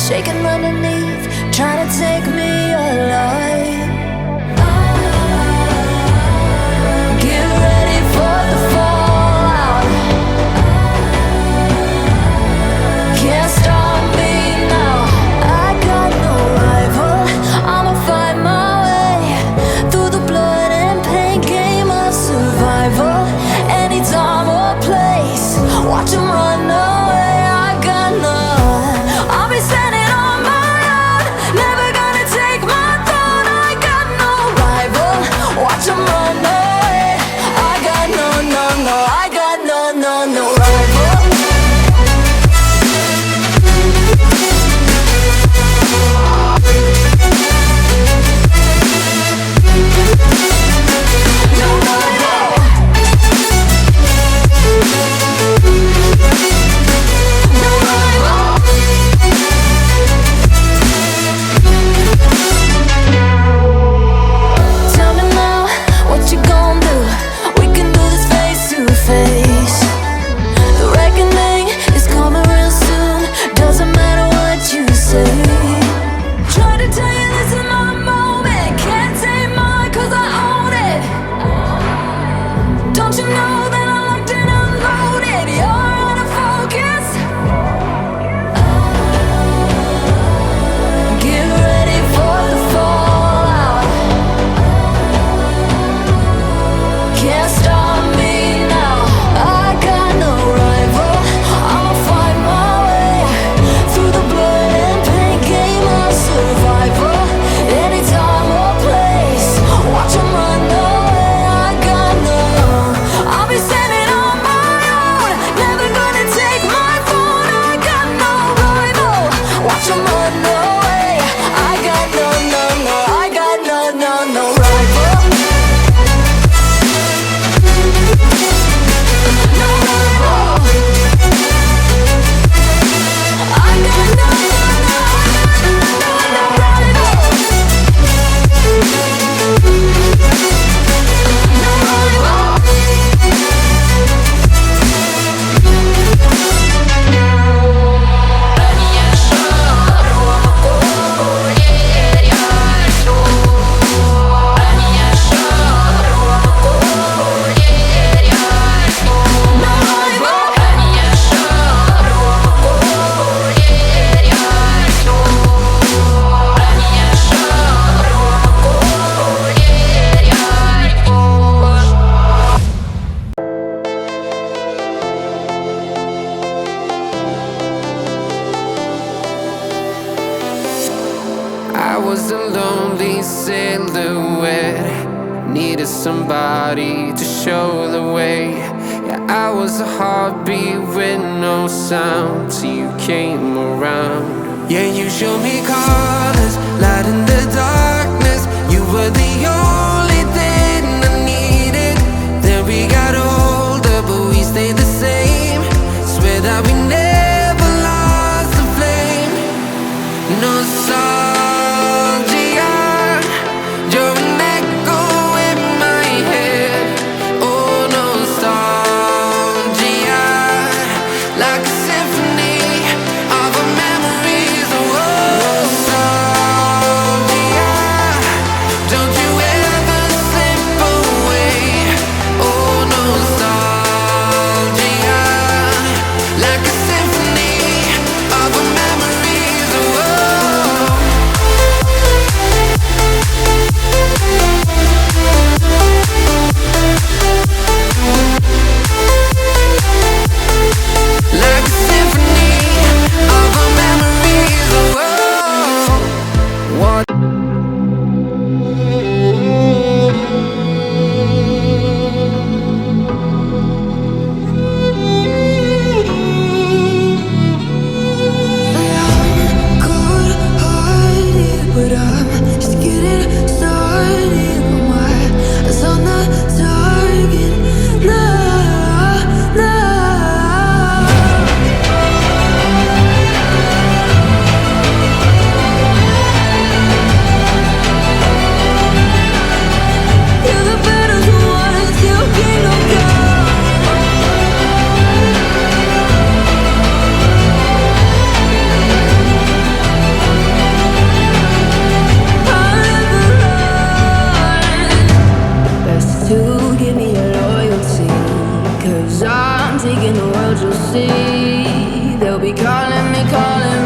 shaking underneath, trying to take me alive. Get ready for the fallout. Can't stop me now. I got no rival. I'ma fight my way through the blood and pain game of survival. Any time or place, watch 'em run away. I got none. I'll be standing on my own, never gonna take my throne. I got no rival. Watch 'em run away. I got no, no, no. I got no, no, no rival. No rival. No rival. Tell me now, what you gon' do? We can do this face to face. The reckoning is coming real soon. Doesn't matter what you say. Try to tell you this is my moment. Can't take mine 'cause I own it. Don't you know that I'm locked and unloaded? You're out of focus. Get ready for the fallout. Can't stop me now. I got no rival. I'ma fight my way through the blood and pain game of survival. Any time or place, watch 'em run away. I got no. I'll be standing on my own, never gonna take my phone. I got no rival. Watch 'em run away. I got no, no, no. I got no, no, no rival. No rival. I got no, no, no, no rival. No rival. I was a lonely silhouette, needed somebody to show the way. Yeah, I was a heartbeat with no sound till you came around. Yeah, you showed me colors, light in the darkness. You were the only thing I needed. Then we got older, but we stayed the same. Swear that we never lost the flame. Nostalgia, you're an echo in my head. Oh, nostalgia, like a symphony of our memories. Oh, nostalgia, don't you ever slip away. Oh, nostalgia, like a symphony of our memories. Oh, like you'll see. They'll be calling me, calling